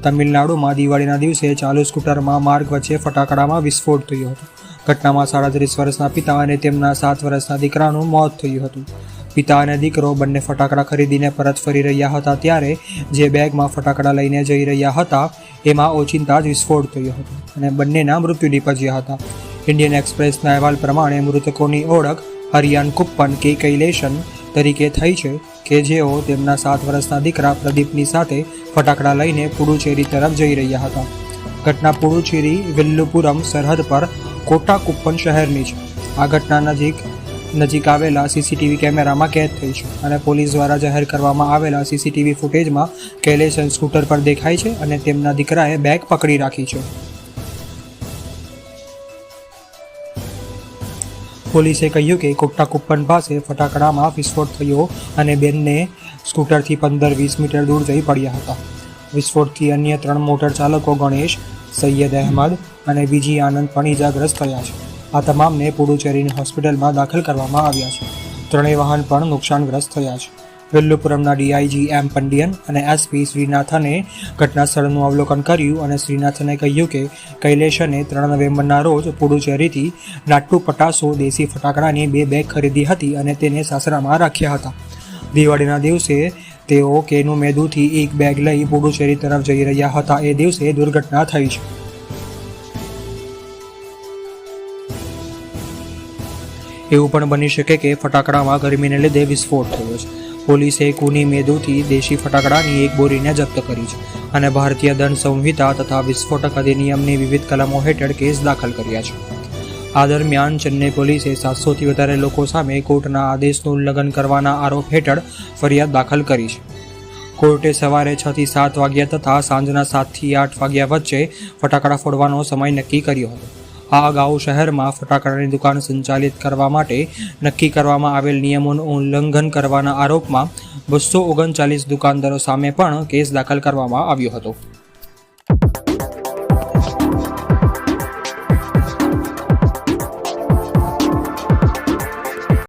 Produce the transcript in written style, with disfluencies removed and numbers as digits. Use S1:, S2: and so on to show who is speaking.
S1: તમિલનાડુમાં દિવાળીના દિવસે ચાલુ સ્કૂટરમાં માર્ગ વચ્ચે ફટાકડામાં વિસ્ફોટ થયો હતો. ઘટનામાં 37 વર્ષના પિતા અને તેમના 7 વર્ષના દીકરાનું મોત થયું હતું. પિતા અને દીકરો બંને ફટાકડા ખરીદીને પરત ફરી રહ્યા હતા ત્યારે જે બેગમાં ફટાકડા લઈને જઈ રહ્યા હતા એમાં ઓચિંતા જ વિસ્ફોટ થયો હતો અને બંનેના મૃત્યુ નીપજ્યા હતા. ઇન્ડિયન એક્સપ્રેસના અહેવાલ પ્રમાણે મૃતકોની ઓળખ હરિયાન કુપ્પન કે કૈલેશન તરીકે થઈ છે કે જેઓ તેમના 7 વર્ષના દીકરા પ્રદીપની સાથે ફટાકડા લઈને પુડુચેરી તરફ જઈ રહ્યા હતા. ઘટના પુડુચેરી વિલ્લુપુરમ સરહદ પર કોટાકુપ્પન શહેરની છે. આ ઘટના નજીક આવેલા સીસીટીવી કેમેરામાં કેદ થઈ છે અને પોલીસ દ્વારા જાહેર કરવામાં આવેલા સીસીટીવી ફૂટેજમાં કૈલેશન સ્કૂટર પર દેખાય છે અને તેમના દીકરાએ બેગ પકડી રાખી છે. પોલીસે કહ્યું કે કોટાકુપ્પન પાસે ફટાકડામાં વિસ્ફોટ થયો અને બંને સ્કૂટરથી 15-20 મીટર દૂર જઈ પડ્યા હતા. વિસ્ફોટથી અન્ય 3 મોટર ચાલકો ગણેશ, સૈયદ અહેમદ અને બીજી આનંદ પણ ઇજાગ્રસ્ત થયા છે. આ તમામને પુડુચેરીની હોસ્પિટલમાં દાખલ કરવામાં આવ્યા છે. 3 વાહન પણ નુકસાનગ્રસ્ત થયા છે. વિલ્લુપુરમના ડીઆઈજી એમ પંડિયન અને એસપી શ્રીનાથને ઘટના સ્થળનું અવલોકન કર્યું અને શ્રીનાથને કહ્યું કે કૈલેશને 3 નવેમ્બરના રોજ પુડુચેરીથી નાટ્ટુ પટાસો દેશી ફટાકડાની 2 બેગ ખરીદી હતી અને તેને સાસરામાં રાખ્યા હતા. દિવાળીના દિવસે તેઓ કેનુમેદુથી 1 બેગ લઈ પુડુચેરી તરફ જઈ રહ્યા હતા. એ દિવસે દુર્ઘટના થઈ છે. એવું પણ બની શકે કે ફટાકડામાં ગરમીને લીધે વિસ્ફોટ થયો છે. પોલીસે કુનીમેદુથી દેશી ફટાકડાની 1 બોરીને જપ્ત કરી છે અને ભારતીય દંડ સંહિતા તથા વિસ્ફોટક અધિનિયમની વિવિધ કલમો હેઠળ કેસ દાખલ કર્યા છે. આ દરમિયાન ચેન્નઈ પોલીસે 700થી વધારે લોકો સામે કોર્ટના આદેશનું ઉલ્લંઘન કરવાના આરોપ હેઠળ ફરિયાદ દાખલ કરી છે. કોર્ટે સવારે 6 થી 7 વાગ્યા તથા સાંજના 7 થી 8 વાગ્યા વચ્ચે ફટાકડા ફોડવાનો સમય નક્કી કર્યો હતો. આ અગાઉ શહેરમાં ફટાકડાની દુકાન સંચાલિત કરવા માટે નક્કી કરવામાં આવેલ નિયમોનું ઉલ્લંઘન કરવાના આરોપમાં 239 દુકાનદારો સામે પણ કેસ દાખલ કરવામાં આવ્યો હતો.